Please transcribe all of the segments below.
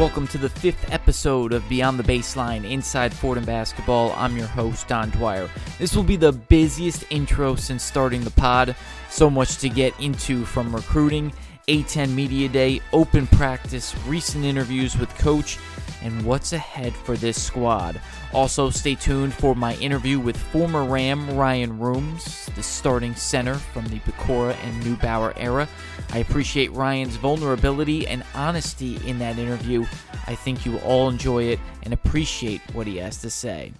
Welcome to the 5th episode of Beyond the Baseline Inside Fordham Basketball. I'm your host, Dwyer. This will be the busiest intro since starting the pod. So much to get into, from recruiting, A10 Media Day, open practice, recent interviews with Coach, and what's ahead for this squad. Also, stay tuned for my interview with former Ram Ryan Rhoomes, the starting center from the Pecora and Neubauer era. I appreciate Ryan's vulnerability and honesty in that interview. I think you will all enjoy it and appreciate what he has to say.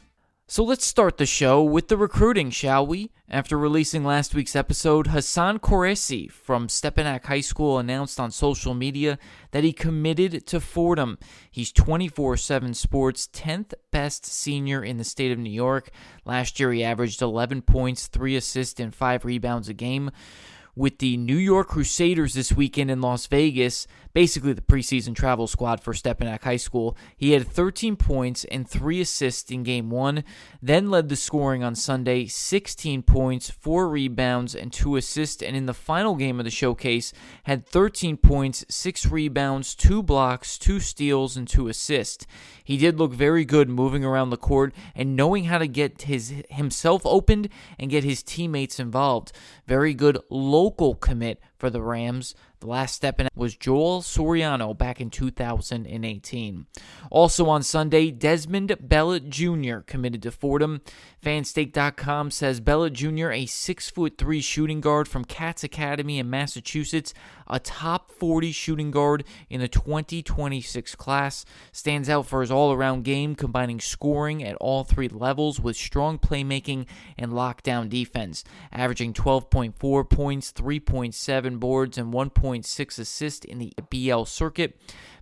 So let's start the show with the recruiting, shall we? After releasing last week's episode, Hassan Qureshi from Stepinac High School announced on social media that he committed to Fordham. He's 24/7 Sports' 10th best senior in the state of New York. Last year he averaged 11 points, 3 assists, and 5 rebounds a game. With the New York Crusaders this weekend in Las Vegas, basically the preseason travel squad for Stepinac High School, he had 13 points and 3 assists in Game 1, then led the scoring on Sunday, 16 points, 4 rebounds, and 2 assists, and in the final game of the showcase, had 13 points, 6 rebounds, 2 blocks, 2 steals, and 2 assists. He did look very good moving around the court and knowing how to get himself opened and get his teammates involved. Very good local commit for the Rams. The last step in was Joel Soriano back in 2018. Also on Sunday, Desmond Bellet Jr. committed to Fordham. Fanstake.com says Bellet Jr., a 6'3" shooting guard from Katz Academy in Massachusetts, a top 40 shooting guard in the 2026 class, stands out for his all-around game, combining scoring at all 3 levels with strong playmaking and lockdown defense, averaging 12.4 points, 3.7 boards, and 1.6 assists in the BL circuit.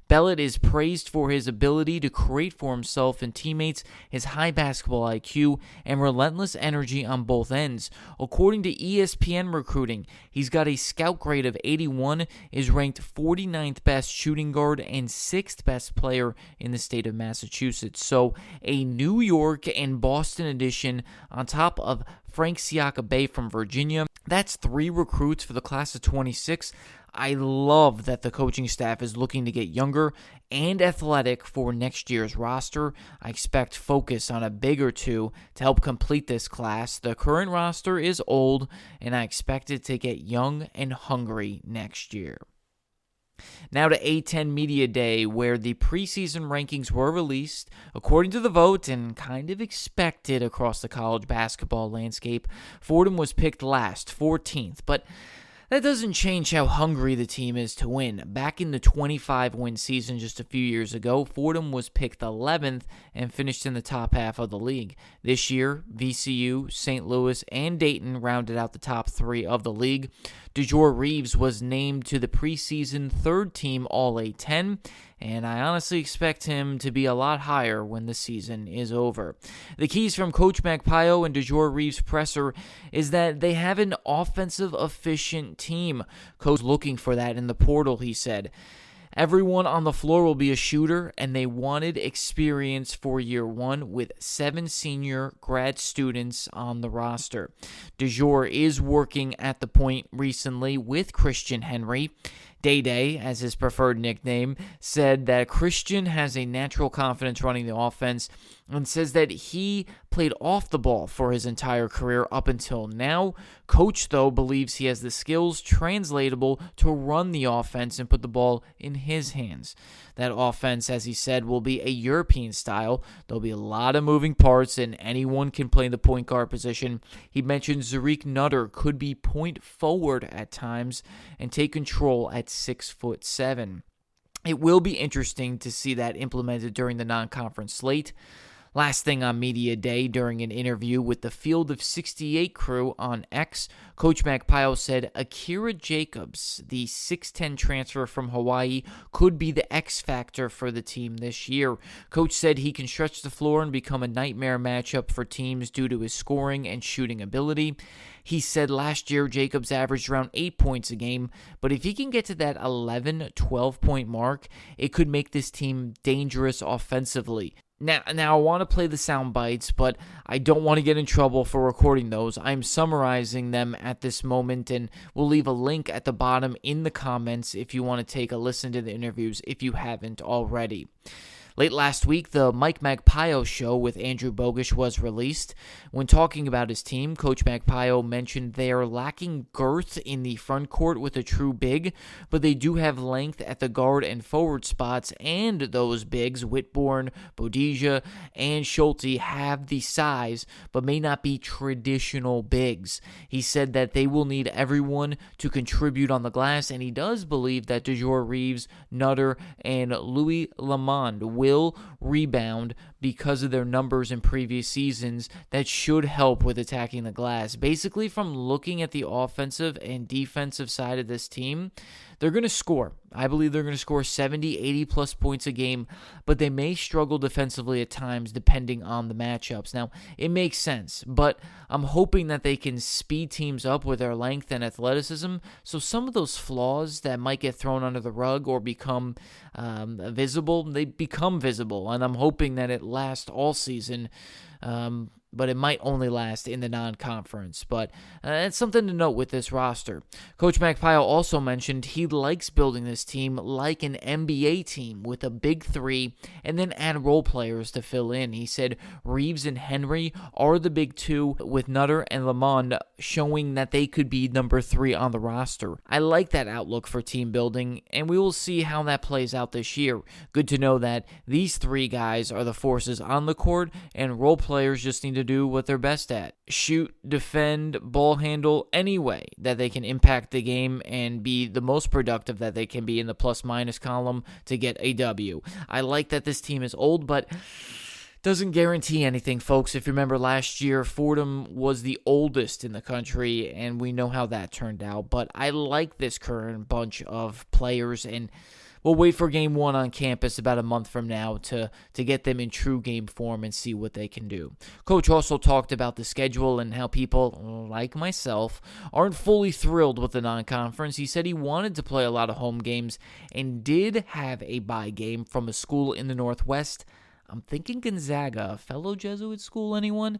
Bellet is praised for his ability to create for himself and teammates, his high basketball IQ, and relentless energy on both ends. According to ESPN Recruiting, he's got a scout grade of 81, is ranked 49th best shooting guard, and 6th best player in the state of Massachusetts. So a New York and Boston edition on top of Frank Siakabe from Virginia. That's 3 recruits for the class of 26. I love that the coaching staff is looking to get younger and athletic for next year's roster. I expect focus on a big or 2 to help complete this class. The current roster is old, and I expect it to get young and hungry next year. Now to A10 Media Day, where the preseason rankings were released. According to the vote, and kind of expected across the college basketball landscape, Fordham was picked last, 14th, but that doesn't change how hungry the team is to win. Back in the 25-win season just a few years ago, Fordham was picked 11th and finished in the top half of the league. This year, VCU, St. Louis, and Dayton rounded out the top 3 of the league. DeJour Reeves was named to the preseason 3rd team All-A-10, and I honestly expect him to be a lot higher when the season is over. The keys from Coach Magpayo and DeJour Reeves' presser is that they have an offensive efficient team. Coach looking for that in the portal, he said. Everyone on the floor will be a shooter, and they wanted experience for year 1 with 7 senior grad students on the roster. DeJour is working at the point recently with Christian Henry. Day, as his preferred nickname, said that Christian has a natural confidence running the offense and says that he played off the ball for his entire career up until now. Coach, though, believes he has the skills translatable to run the offense and put the ball in his hands. That offense, as he said, will be a European style. There'll be a lot of moving parts, and anyone can play the point guard position. He mentioned Zariq Nutter could be point forward at times and take control at 6'7". It will be interesting to see that implemented during the non-conference slate. Last thing on Media Day, during an interview with the Field of 68 crew on X, Coach Magpayo said Akira Jacobs, the 6'10 transfer from Hawaii, could be the X factor for the team this year. Coach said he can stretch the floor and become a nightmare matchup for teams due to his scoring and shooting ability. He said last year Jacobs averaged around 8 points a game, but if he can get to that 11, 12-point mark, it could make this team dangerous offensively. Now I want to play the sound bites, but I don't want to get in trouble for recording those. I'm summarizing them at this moment, and we'll leave a link at the bottom in the comments if you want to take a listen to the interviews if you haven't already. Late last week, the Mike Magpayo show with Andrew Bogush was released. When talking about his team, Coach Magpayo mentioned they are lacking girth in the front court with a true big, but they do have length at the guard and forward spots, and those bigs, Whitborn, Bodija, and Schulte, have the size, but may not be traditional bigs. He said that they will need everyone to contribute on the glass, and he does believe that DeJour Reeves, Nutter, and Louis Lamond will rebound because of their numbers in previous seasons that should help with attacking the glass. Basically, from looking at the offensive and defensive side of this team, they're going to score. I believe they're going to score 70, 80 plus points a game, but they may struggle defensively at times depending on the matchups. Now, it makes sense, but I'm hoping that they can speed teams up with their length and athleticism, so some of those flaws that might get thrown under the rug or become visible, they become visible, and I'm hoping that it lasts all season. But it might only last in the non-conference. But it's something to note with this roster. Coach Magpayo also mentioned he likes building this team like an NBA team with a big three and then add role players to fill in. He said Reeves and Henry are the big two, with Nutter and Lamond showing that they could be number 3 on the roster. I like that outlook for team building, and we will see how that plays out this year. Good to know that these 3 guys are the forces on the court, and role players just need to do what they're best at. Shoot, defend, ball handle, any way that they can impact the game and be the most productive that they can be in the plus-minus column to get a W. I like that this team is old, but doesn't guarantee anything, folks. If you remember last year, Fordham was the oldest in the country, and we know how that turned out. But I like this current bunch of players, and we'll wait for game 1 on campus about a month from now to get them in true game form and see what they can do. Coach also talked about the schedule and how people, like myself, aren't fully thrilled with the non-conference. He said he wanted to play a lot of home games and did have a bye game from a school in the Northwest. I'm thinking Gonzaga, a fellow Jesuit school, anyone?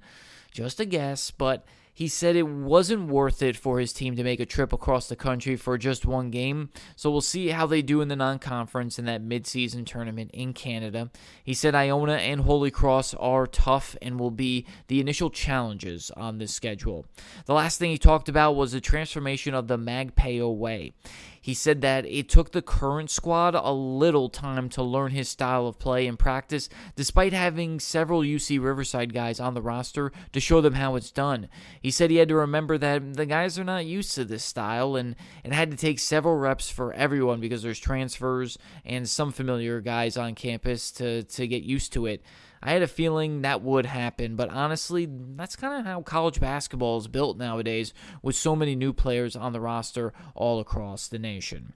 Just a guess, but he said it wasn't worth it for his team to make a trip across the country for just one game, so we'll see how they do in the non-conference in that mid-season tournament in Canada. He said Iona and Holy Cross are tough and will be the initial challenges on this schedule. The last thing he talked about was the transformation of the Magpayo way. He said that it took the current squad a little time to learn his style of play and practice, despite having several UC Riverside guys on the roster to show them how it's done. He said he had to remember that the guys are not used to this style and had to take several reps for everyone because there's transfers and some familiar guys on campus to get used to it. I had a feeling that would happen, but honestly, that's kind of how college basketball is built nowadays, with so many new players on the roster all across the nation.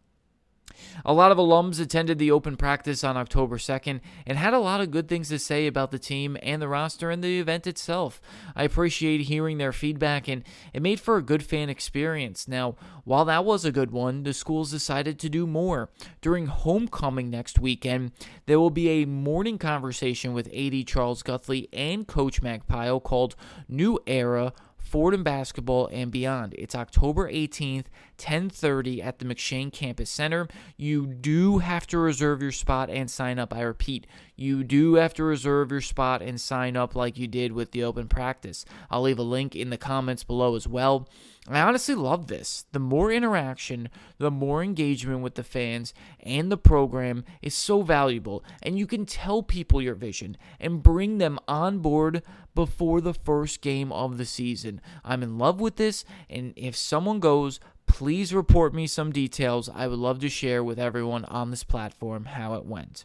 A lot of alums attended the open practice on October 2nd and had a lot of good things to say about the team and the roster and the event itself. I appreciate hearing their feedback, and it made for a good fan experience. Now, while that was a good one, the schools decided to do more. During homecoming next weekend, there will be a morning conversation with AD Charles Guthrie and Coach Magpayo called New Era Fordham Basketball and Beyond. It's October 18th, 10:30 at the McShane Campus Center. You do have to reserve your spot and sign up. I repeat, you do have to reserve your spot and sign up like you did with the open practice. I'll leave a link in the comments below as well. I honestly love this. The more interaction, the more engagement with the fans and the program is so valuable, and you can tell people your vision and bring them on board before the first game of the season. I'm in love with this, and if someone goes, please report me some details. I would love to share with everyone on this platform how it went.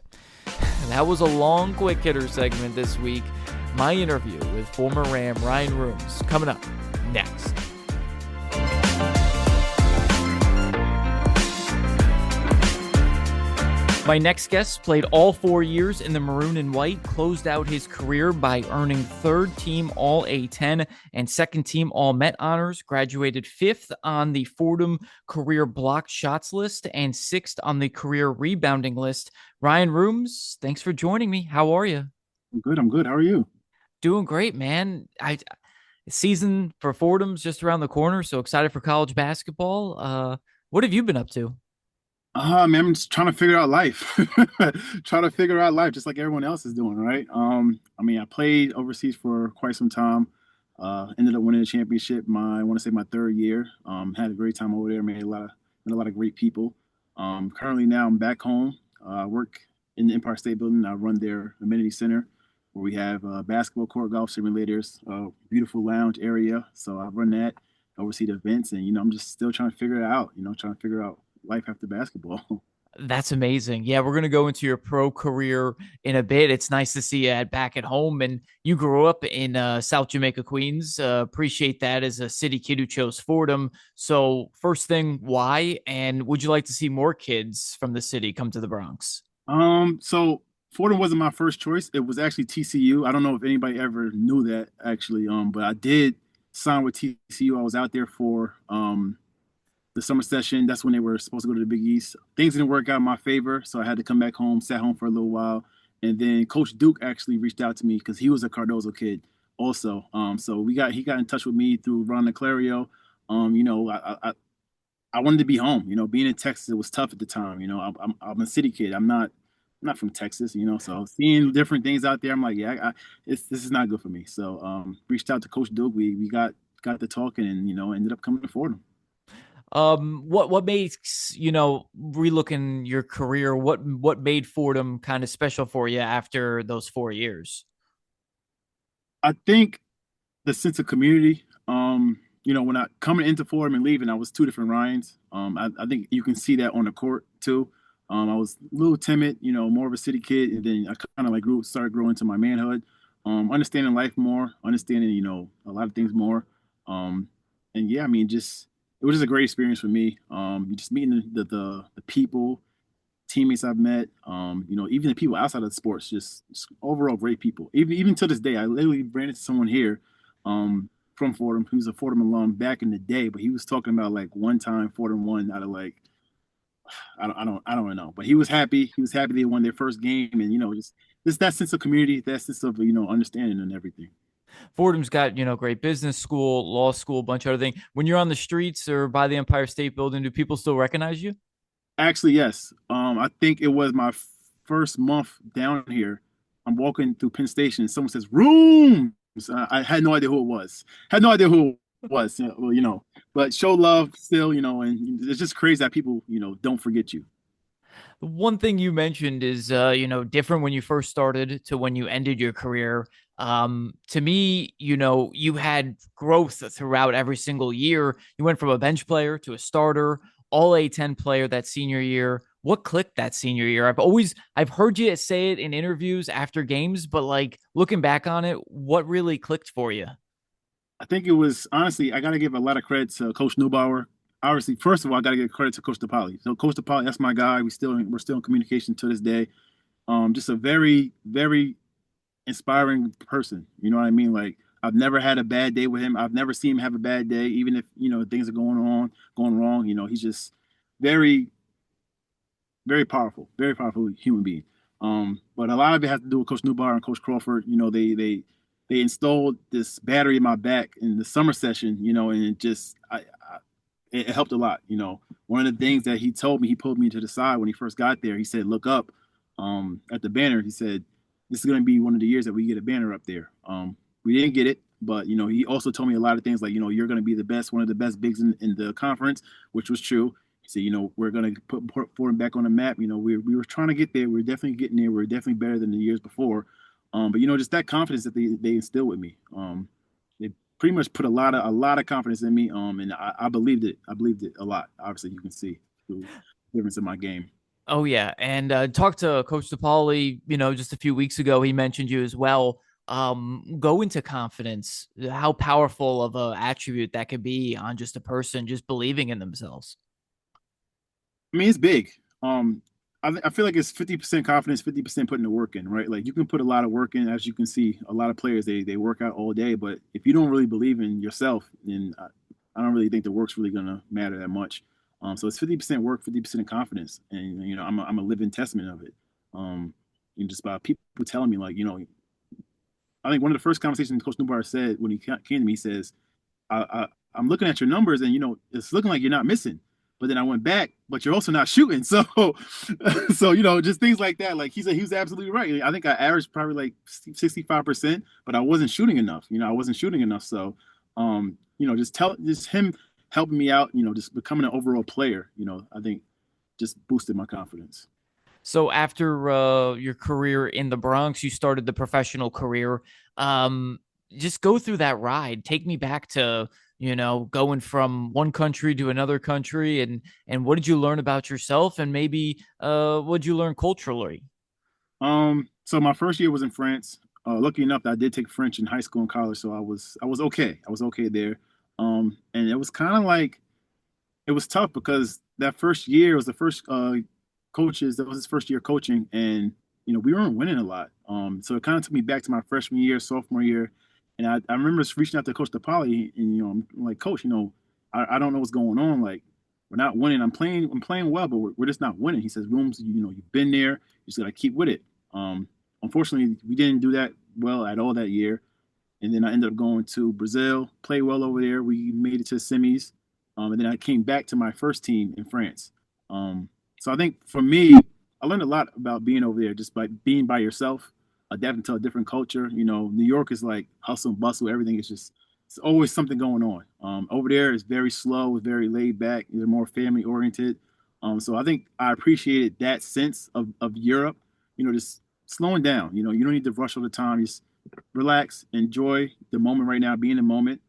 That was a long quick hitter segment this week. My interview with former Ram Ryan Rhoomes coming up next. My next guest played all 4 years in the maroon and white, closed out his career by earning third-team All-A-10 and second-team All-Met honors, graduated 5th on the Fordham career blocked shots list and 6th on the career rebounding list. Ryan Rhoomes, thanks for joining me. How are you? I'm good. I'm good. How are you? Doing great, man. I Season for Fordham's just around the corner, so excited for college basketball. What have you been up to? Man, I'm just trying to figure out life. Trying to figure out life, just like everyone else is doing, right? I played overseas for quite some time. Ended up winning a championship. I want to say my third year. Had a great time over there. Met a lot of great people. Currently now I'm back home. I work in the Empire State Building. I run their amenity center, where we have basketball court, golf simulators, beautiful lounge area. So I run that, oversee the events, and I'm just still trying to figure it out. Trying to figure out life after basketball. That's amazing. Yeah, we're gonna go into your pro career in a bit. It's nice to see you back at home, and you grew up in South Jamaica, Queens. Appreciate that as a city kid who chose Fordham. So, first thing, why? And would you like to see more kids from the city come to the Bronx? So Fordham wasn't my first choice. It was actually TCU. I don't know if anybody ever knew that actually. But I did sign with TCU. I was out there for the summer session. That's when they were supposed to go to the Big East. Things didn't work out in my favor, so I had to come back home, sat home for a little while. And then Coach Duke actually reached out to me because he was a Cardozo kid also. So he got in touch with me through Ron Clario. I wanted to be home. Being in Texas, it was tough at the time. I'm a city kid. I'm not from Texas. So seeing different things out there, I'm like, yeah, this is not good for me. So reached out to Coach Duke. We got to talking, and ended up coming to Fordham. What makes relooking your career? What made Fordham kind of special for you after those 4 years? I think the sense of community. When I coming into Fordham and leaving, I was two different Ryans. I think you can see that on the court too. I was a little timid, more of a city kid, and then I kind of like started growing into my manhood, understanding life more, understanding a lot of things more. Um, and yeah, I mean, just it was just a great experience for me. Just meeting the people, teammates I've met, even the people outside of the sports, just overall great people. Even to this day, I literally ran into someone here, from Fordham, who's a Fordham alum back in the day, but he was talking about like one time Fordham won out of like I don't know, but he was happy. He was happy they won their first game, and just that sense of community, that sense of understanding and everything. Fordham's got great business school, law school, a bunch of other things. When you're on the streets or by the Empire State Building, do people still recognize you? Actually, yes. I think it was my first month down here. I'm walking through Penn Station, and someone says "Rooms." I had no idea who it was. Had no idea who it was. Well, but show love still, and it's just crazy that people, don't forget you. One thing you mentioned is different when you first started to when you ended your career. To me, you had growth throughout every single year. You went from a bench player to a starter, all A10 player that senior year. What clicked that senior year? I've heard you say it in interviews after games, but like looking back on it, what really clicked for you? I think it was honestly, I got to give a lot of credit to Coach Neubauer. Obviously, first of all, I got to give credit to Coach DePauli. So Coach DePauli, that's my guy. We're still in communication to this day. Just a very, very inspiring person. You know what I mean? Like I've never had a bad day with him. I've never seen him have a bad day, even if things are going wrong. He's just very, very powerful human being. But a lot of it has to do with Coach Newbar and Coach Crawford. They installed this battery in my back in the summer session. And it helped a lot. One of the things that he told me, he pulled me to the side when he first got there. He said, "Look up at the banner." He said, "This is going to be one of the years that we get a banner up there." We didn't get it, but he also told me a lot of things like you're going to be the best, one of the best bigs in the conference, which was true. He said, we're going to put Fordham back on the map. We were trying to get there. We're definitely getting there. We're definitely better than the years before. But just that confidence that they instilled with me. They pretty much put a lot of confidence in me. And I believed it. I believed it a lot. Obviously, you can see the difference in my game. Oh yeah, and talked to Coach DePauli, just a few weeks ago. He mentioned you as well. Go into confidence. How powerful of a attribute that could be on just a person just believing in themselves. I mean, it's big. I feel like it's 50% confidence, 50% putting the work in, right? Like you can put a lot of work in, as you can see, a lot of players they work out all day, but if you don't really believe in yourself, then I don't really think the work's really gonna matter that much. So it's 50% work, 50% confidence, and I'm a living testament of it. Just by people telling me like I think one of the first conversations Coach Newbar said when he came to me, he says, I'm looking at your numbers and it's looking like you're not missing. But then I went back, but you're also not shooting. So, so just things like that. Like he said, he was absolutely right. I think I averaged probably like 65%, but I wasn't shooting enough. I wasn't shooting enough. So, just him helping me out. Just becoming an overall player. I think just boosted my confidence. So after your career in the Bronx, you started the professional career. Um, just go through that ride. Take me back to going from one country to another country, and what did you learn about yourself, and maybe what did you learn culturally? So my first year was in France. Lucky enough, I did take French in high school and college, so I was okay. I was okay there. And it was kind of like it was tough because that first year was the first coaches. That was his first year coaching, and we weren't winning a lot. So it kind of took me back to my freshman year, sophomore year, and I remember reaching out to Coach DePauli, and I'm like, Coach, I don't know what's going on. Like, we're not winning. I'm playing well, but we're just not winning. He says, Rhoomes, you've been there. You just gotta keep with it. Unfortunately, we didn't do that well at all that year. And then I ended up going to Brazil, played well over there. We made it to the semis. And then I came back to my first team in France. So I think for me, I learned a lot about being over there, just by being by yourself, adapting to a different culture. New York is like hustle and bustle. Everything is just, it's always something going on. Over there is very slow, it's very laid back. They're more family oriented. So I think I appreciated that sense of Europe, just slowing down. You don't need to rush all the time. Just relax, enjoy the moment right now, be in the moment,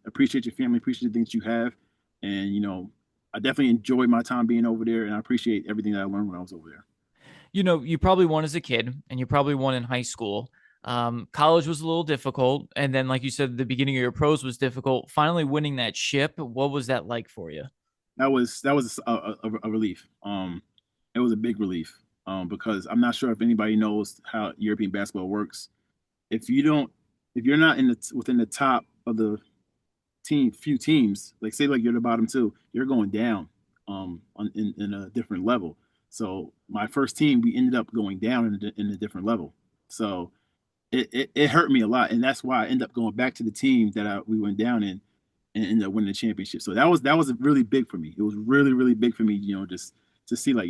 appreciate your family, appreciate the things you have. And, I definitely enjoyed my time being over there, and I appreciate everything that I learned when I was over there. You probably won as a kid, and you probably won in high school. College was a little difficult, and then, like you said, the beginning of your pros was difficult. Finally, winning that ship, what was that like for you? That was a relief. It was a big relief. Because I'm not sure if anybody knows how European basketball works. If you don't, if you're not within the top of the few teams, like say like you're the bottom two, you're going down in a different level. So my first team, we ended up going down in a different level. So it hurt me a lot, and that's why I ended up going back to the team that we went down in and ended up winning the championship. So that was really big for me. It was really really big for me, just to see like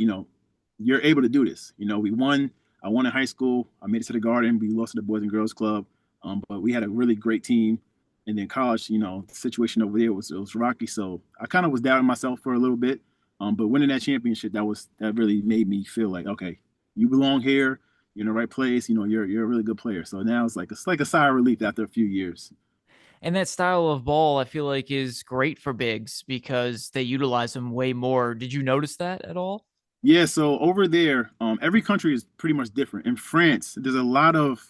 you're able to do this. We won. I won in high school. I made it to the Garden. We lost to the Boys and Girls Club, but we had a really great team. And then college, the situation over there was rocky. So I kind of was doubting myself for a little bit. But winning that championship, that really made me feel like, okay, you belong here. You're in the right place. You're a really good player. So now it's like a sigh of relief after a few years. And that style of ball, I feel like, is great for bigs because they utilize them way more. Did you notice that at all? Yeah. So over there, every country is pretty much different. In France, there's a lot of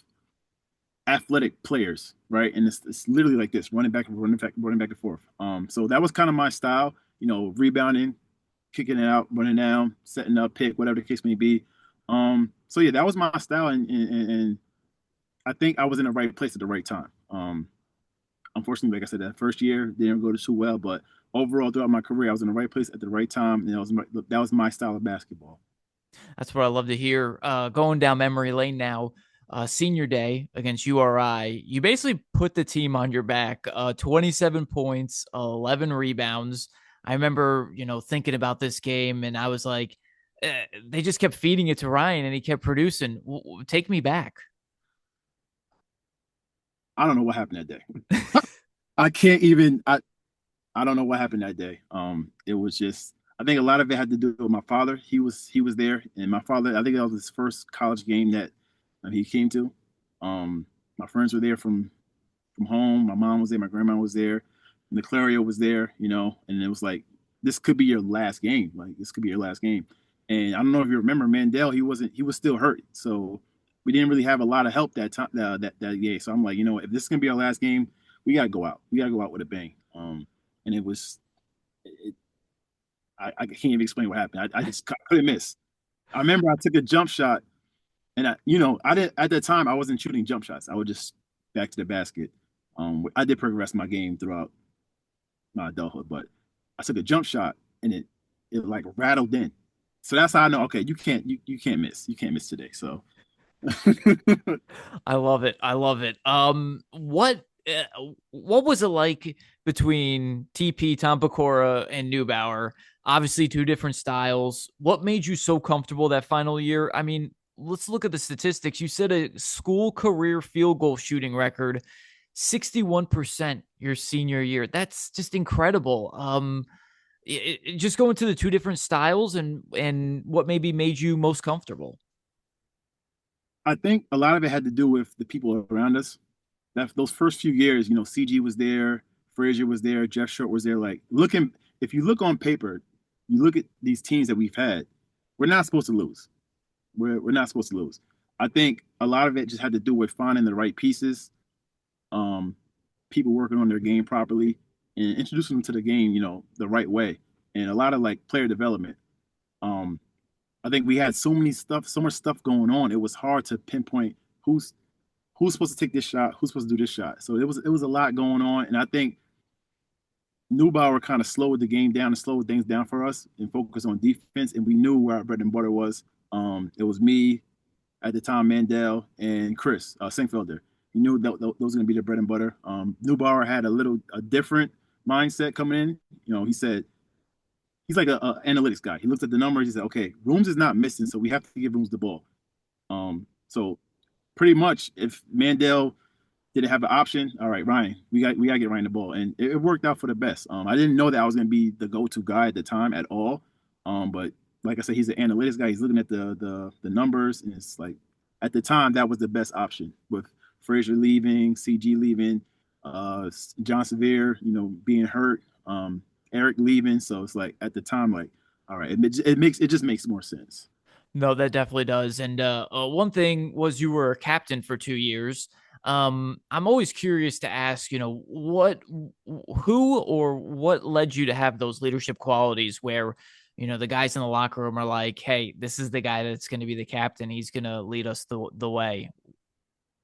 athletic players, right? And it's literally like this, running back and forth. So that was kind of my style, rebounding, kicking it out, running down, setting up, pick, whatever the case may be. So yeah, that was my style, and I think I was in the right place at the right time. Unfortunately, like I said, that first year didn't go too well, but overall throughout my career, I was in the right place at the right time, and that was my style of basketball. That's what I love to hear. Going down memory lane now, senior day against URI, you basically put the team on your back. 27 points, 11 rebounds. I remember, thinking about this game, and I was like, they just kept feeding it to Ryan, and he kept producing. Take me back. I don't know what happened that day. I can't even. I don't know what happened that day. It was just. I think a lot of it had to do with my father. He was there, and my father. I think that was his first college game that he came to. My friends were there from home. My mom was there. My grandma was there. And the Clario was there. And it was like this could be your last game. Like this could be your last game. And I don't know if you remember Mandel. He was still hurt. So we didn't really have a lot of help that time that day. So I'm like, if this is gonna be our last game, we gotta go out. We gotta go out with a bang. And it was, I can't even explain what happened. I just couldn't miss. I remember I took a jump shot, and I didn't at that time I wasn't shooting jump shots. I would just back to the basket. I did progress my game throughout my adulthood, but I took a jump shot and it like rattled in. So that's how I know. Okay, you can't miss. You can't miss today. So I love it. I love it. What was it like between TP Tom Pecora and Neubauer? Obviously, two different styles. What made you so comfortable that final year? I mean, let's look at the statistics. You said a school career field goal shooting record, 61% your senior year. That's just incredible. Just going to the two different styles and what maybe made you most comfortable. I think a lot of it had to do with the people around us. That those first few years, CG was there, Frazier was there, Jeff Short was there. Like looking, if you look on paper, you look at these teams that we've had, we're not supposed to lose. We're not supposed to lose. I think a lot of it just had to do with finding the right pieces, um, people working on their game properly, and introducing them to the game, the right way, and a lot of like player development. Um, I think we had so much stuff going on. It was hard to pinpoint who's who's supposed to take this shot, who's supposed to do this shot. So it was a lot going on, and I think Neubauer kind of slowed the game down and slowed things down for us and focused on defense. And we knew where our bread and butter was. It was me at the time, Mandel and Chris Sinkfelder. We knew those were going to be the bread and butter. Neubauer had a different mindset coming in. He said he's like a analytics guy. He looked at the numbers. He said, "Okay, Rooms is not missing, so we have to give Rooms the ball." So pretty much, if Mandel didn't have an option, all right, Ryan, we got to get Ryan the ball, and it worked out for the best. I didn't know that I was going to be the go-to guy at the time at all. But like I said, he's an analytics guy. He's looking at the numbers, and it's like at the time that was the best option with Frazier leaving, CG leaving, John Sevier, being hurt, Eric leaving. So it's like at the time, like, all right, it just makes more sense. No, that definitely does. And one thing was you were a captain for 2 years. I'm always curious to ask, who or what led you to have those leadership qualities where, the guys in the locker room are like, hey, this is the guy that's going to be the captain. He's going to lead us the way.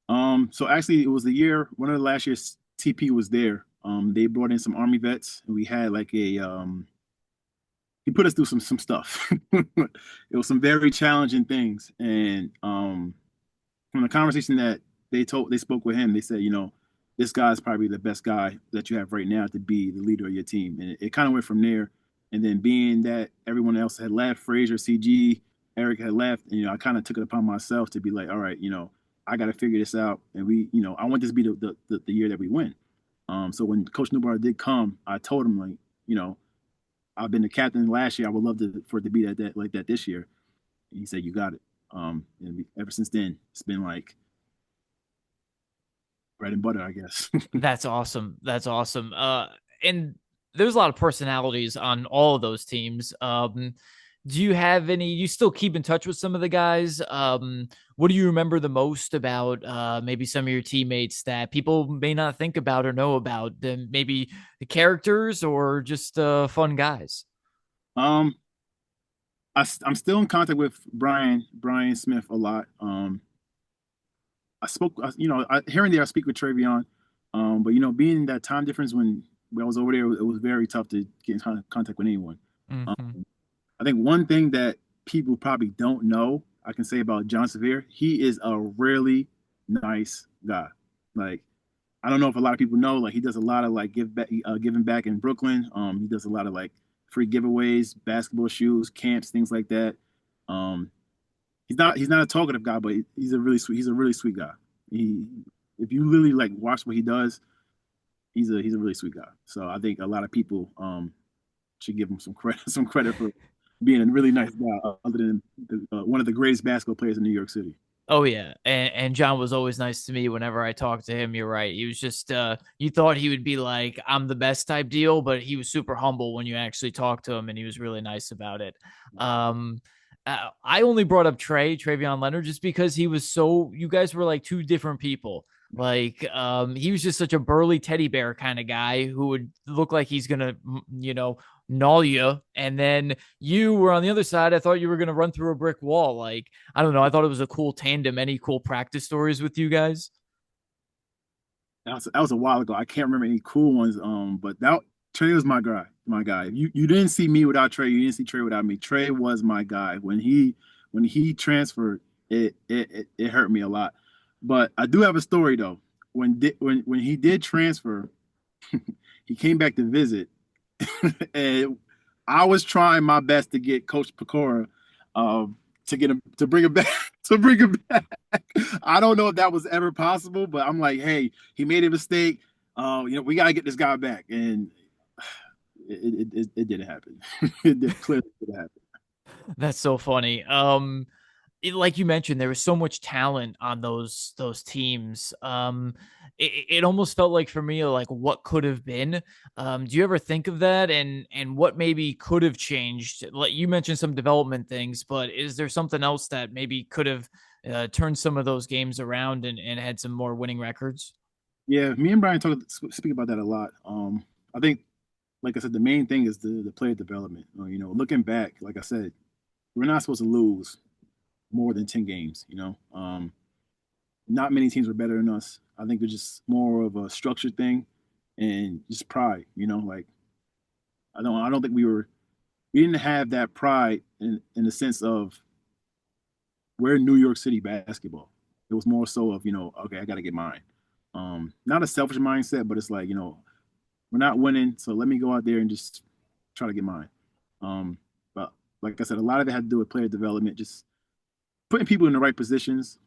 So actually, it was the year, one of the last years TP was there. They brought in some Army vets, and we had like he put us through some stuff. It was some very challenging things, and from the conversation that they spoke with him, they said, this guy is probably the best guy that you have right now to be the leader of your team, and it kind of went from there. And then being that everyone else had left, Frazier, CG, Eric had left, and I kind of took it upon myself to be like, all right, I got to figure this out, and I want this to be the year that we win. So when Coach Newbar did come, I told him like, I've been the captain last year. I would love for it to be that like that this year. And he said, "You got it." And ever since then, it's been like bread and butter, I guess. That's awesome. That's awesome. And there's a lot of personalities on all of those teams. Do you have any, you still keep in touch with some of the guys? What do you remember the most about maybe some of your teammates that people may not think about or know about? Maybe the characters or just fun guys? um, I'm still in contact with Brian Smith a lot. I spoke, here and there I speak with Travion, but being that time difference when I was over there, it was very tough to get in contact with anyone. Mm-hmm. Um, I think one thing that people probably don't know, I can say about John Sevier, he is a really nice guy. Like, I don't know if a lot of people know, like he does a lot of like giving back in Brooklyn. He does a lot of like free giveaways, basketball shoes, camps, things like that. Um, he's not a talkative guy, but he's a really sweet guy. He if you really like watch what he does, he's a really sweet guy. So I think a lot of people should give him some credit for being a really nice guy, other than one of the greatest basketball players in New York City. Oh yeah, and John was always nice to me whenever I talked to him. You're right. He was just you thought he would be like I'm the best type deal, but he was super humble when you actually talked to him, and he was really nice about it. Um, I only brought up Travion Leonard, just because he was so. You guys were like two different people. Like he was just such a burly teddy bear kind of guy who would look like he's gonna, gnaw you, and then you were on the other side. I thought you were gonna run through a brick wall. Like I don't know. I thought it was a cool tandem. Any cool practice stories with you guys? That was a while ago. I can't remember any cool ones. But that Trey was my guy. My guy. You didn't see me without Trey. You didn't see Trey without me. Trey was my guy. When he transferred, it hurt me a lot. But I do have a story though. When he did transfer, he came back to visit, and I was trying my best to get Coach Pecora to get him to bring him back to bring him back. I don't know if that was ever possible, but I'm like, hey, he made a mistake. We gotta get this guy back, and it didn't happen. Clearly didn't happen. That's so funny. Like you mentioned, there was so much talent on those teams. It almost felt like for me, like what could have been. Do you ever think of that, and what maybe could have changed? Like you mentioned some development things, but is there something else that maybe could have turned some of those games around and had some more winning records? Yeah, me and Brian speak about that a lot. I think, like I said, the main thing is the player development. Looking back, like I said, we're not supposed to lose more than 10 games. Not many teams were better than us. I think it's just more of a structured thing and just pride. Like I don't think we didn't have that pride in the sense of we're New York City basketball. It was more so of okay, I got to get mine. Not a selfish mindset, but it's like we're not winning, so let me go out there and just try to get mine. But like I said, a lot of it had to do with player development, just putting people in the right positions,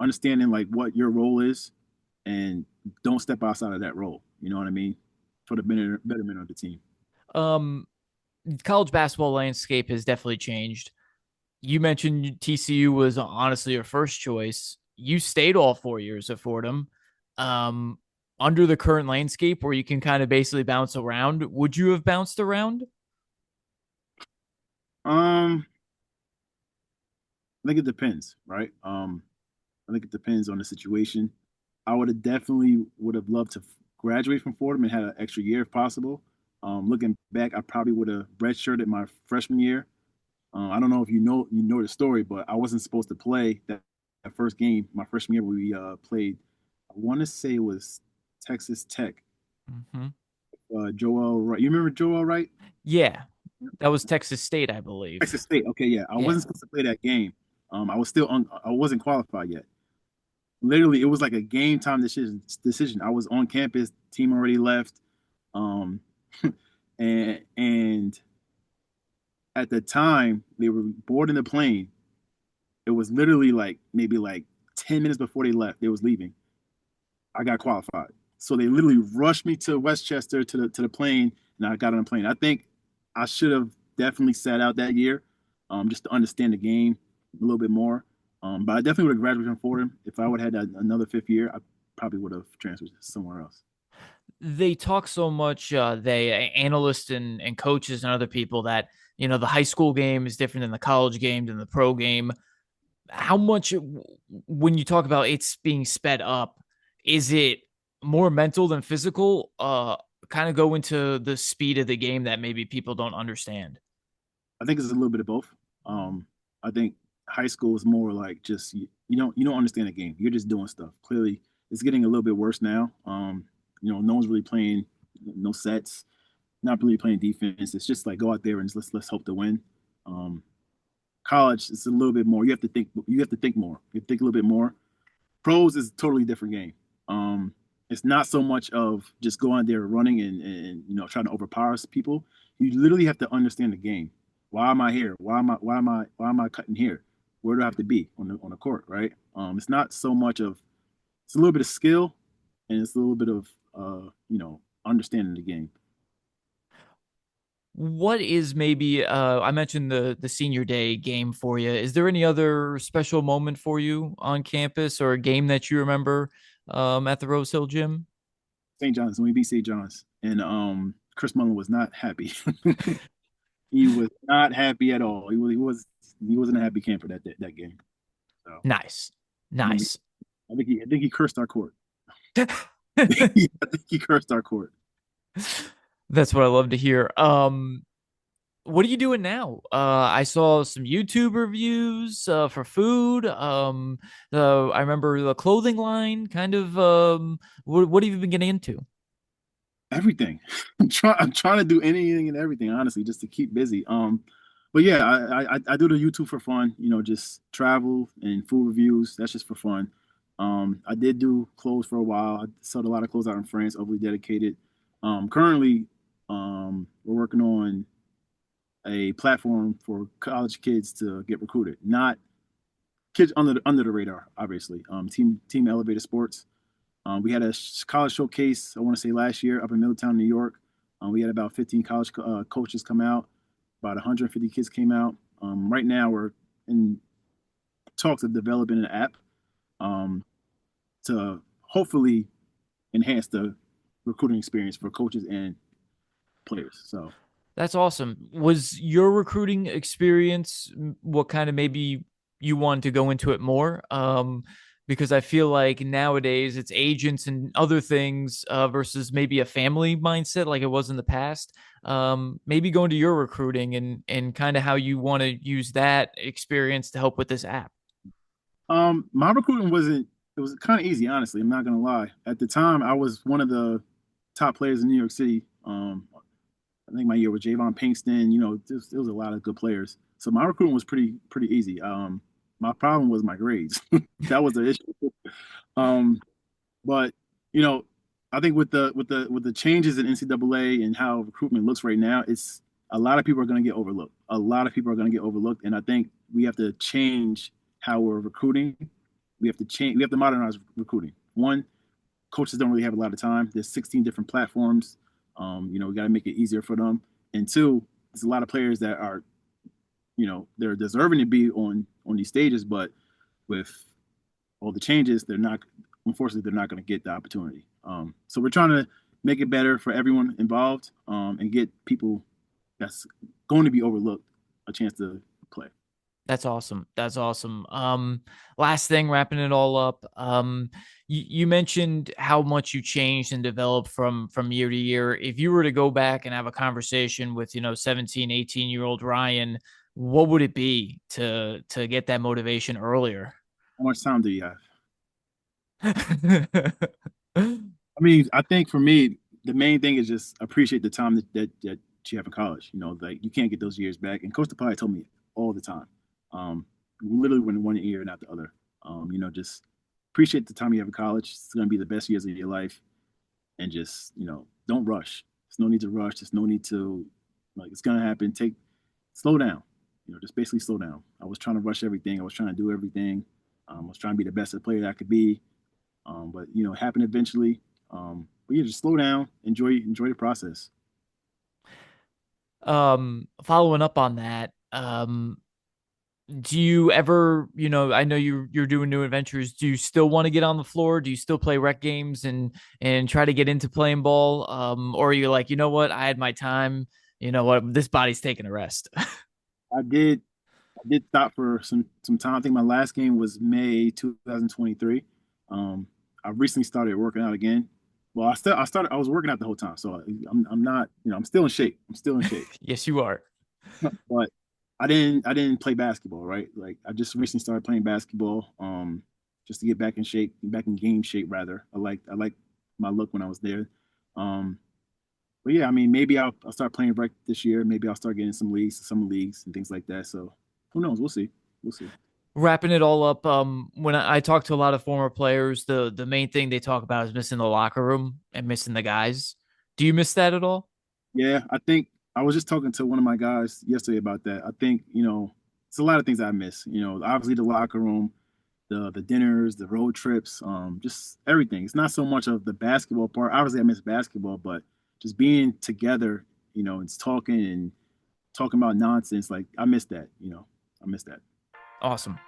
understanding like what your role is, and don't step outside of that role. You know what I mean? For the betterment of the team. Um, College basketball landscape has definitely changed. You mentioned TCU was honestly your first choice. You stayed all 4 years at Fordham. Um, Under the current landscape where you can kind of basically bounce around, would you have bounced around? Um, I think it depends, right? I think it depends on the situation. I would have loved to graduate from Fordham and had an extra year if possible. Looking back, I probably would have redshirted my freshman year. I don't know if you know the story, but I wasn't supposed to play that first game my freshman year. We played. I want to say it was Texas Tech. Mm-hmm. Joel Wright. You remember Joel Wright? Yeah, that was Texas State, I believe. Texas State. Okay, yeah. I Yeah. wasn't supposed to play that game. I wasn't qualified yet. Literally, it was like a game time decision. I was on campus, team already left. Um, and at the time they were boarding the plane. It was literally like maybe like 10 minutes before they left. They was leaving. I got qualified. So they literally rushed me to Westchester to the plane, and I got on the plane. I think I should have definitely sat out that year, just to understand the game a little bit more. But I definitely would have graduated from Fordham. If I would have had another fifth year, I probably would have transferred somewhere else. They talk so much, analysts and coaches and other people that, the high school game is different than the college game, than the pro game. How much, when you talk about it's being sped up, is it more mental than physical? Kind of go into the speed of the game that maybe people don't understand. I think it's a little bit of both. I think high school is more like just you don't understand the game. You're just doing stuff. Clearly, it's getting a little bit worse now. No one's really playing no sets, not really playing defense. It's just like go out there and let's hope to win. Um, College, it's a little bit more. You have to think. You have to think more. You have to think a little bit more. Pros is a totally different game. It's not so much of just going there running and trying to overpower people. You literally have to understand the game. Why am I here? Why am I cutting here? Where do I have to be on the court? Right. It's not so much of. It's a little bit of skill, and it's a little bit of understanding the game. What is maybe I mentioned the senior day game for you. Is there any other special moment for you on campus or a game that you remember at the Rose Hill Gym? St. John's when we beat St. John's, and Chris Mullen was not happy. He was not happy at all. He wasn't a happy camper that game. So Nice. I mean, Nice. I think he cursed our court. I think he cursed our court. That's what I love to hear. What are you doing now? I saw some YouTube reviews for food. I remember the clothing line. Kind of. What have you been getting into? Everything. I'm trying to do anything and everything, honestly, just to keep busy. But yeah, I do the YouTube for fun. Just travel and food reviews. That's just for fun. I did do clothes for a while. I sold a lot of clothes out in France. Overly dedicated. Currently, we're working on a platform for college kids to get recruited. Not kids under the radar, obviously. Team Elevated Sports. We had a college showcase, I want to say last year, up in Middletown, New York. We had about 15 college coaches come out. About 150 kids came out. Right now, we're in talks of developing an app to hopefully enhance the recruiting experience for coaches and players. So That's awesome. Was your recruiting experience what kind of maybe you wanted to go into it more? Because I feel like nowadays it's agents and other things versus maybe a family mindset like it was in the past. Maybe go into your recruiting and kind of how you want to use that experience to help with this app. my recruiting wasn't. It was kind of easy, honestly. I'm not gonna lie. At the time, I was one of the top players in New York City. I think my year with Javon Pinkston. There was a lot of good players. So my recruiting was pretty easy. My problem was my grades. That was the issue. Um, but you know, I think with the changes in NCAA and how recruitment looks right now, it's a lot of people are going to get overlooked. A lot of people are going to get overlooked, and I think we have to change how we're recruiting. We have to change. We have to modernize recruiting. One, coaches don't really have a lot of time. There's 16 different platforms. We got to make it easier for them. And two, there's a lot of players that are, they're deserving to be on these stages, but with all the changes, unfortunately, they're not going to get the opportunity. So we're trying to make it better for everyone involved, and get people that's going to be overlooked a chance to play. That's awesome. That's awesome. Last thing, wrapping it all up. You mentioned how much you changed and developed from year to year. If you were to go back and have a conversation with, 17, 18-year-old Ryan, what would it be to get that motivation earlier? How much time do you have? I mean, I think for me, the main thing is just appreciate the time that you have in college. Like you can't get those years back. And Coach DePaul told me all the time, literally when one ear, not the other. Just appreciate the time you have in college. It's going to be the best years of your life. And just, don't rush. There's no need to rush. There's no need to, it's going to happen. Slow down. Just basically slow down. I was trying to rush everything. I was trying to do everything. I was trying to be the best player that I could be. But it happened eventually. But yeah, just slow down, enjoy the process. Following up on that, do you ever, I know you're doing new adventures. Do you still want to get on the floor? Do you still play rec games and try to get into playing ball? Or are you like, you know what? I had my time. You know what? This body's taking a rest. I did stop for some time. I think my last game was May 2023. I recently started working out again. Well, I was working out the whole time, so I'm not, I'm still in shape. I'm still in shape. Yes, you are. But I didn't play basketball, right? Like I just recently started playing basketball, just to get back in shape, back in game shape rather. I like my look when I was there. But yeah, I mean, maybe I'll start playing rec this year. Maybe I'll start getting some leagues and things like that. So who knows? We'll see. We'll see. Wrapping it all up, when I talk to a lot of former players, the main thing they talk about is missing the locker room and missing the guys. Do you miss that at all? Yeah, I think I was just talking to one of my guys yesterday about that. I think, it's a lot of things I miss. Obviously the locker room, the dinners, the road trips, just everything. It's not so much of the basketball part. Obviously I miss basketball, but just being together, and talking about nonsense, like I miss that, I miss that. Awesome.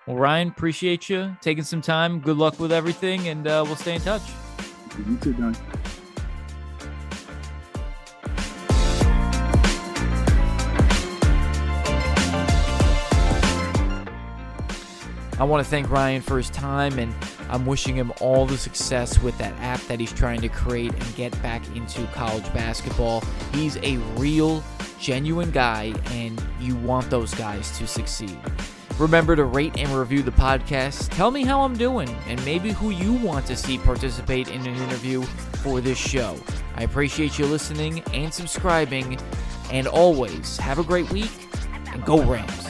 Well, Ryan, appreciate you taking some time. Good luck with everything, and we'll stay in touch. You too, Don. I want to thank Ryan for his time, and I'm wishing him all the success with that app that he's trying to create and get back into college basketball. He's a real, genuine guy, and you want those guys to succeed. Remember to rate and review the podcast. Tell me how I'm doing and maybe who you want to see participate in an interview for this show. I appreciate you listening and subscribing. And always, have a great week and go Rams.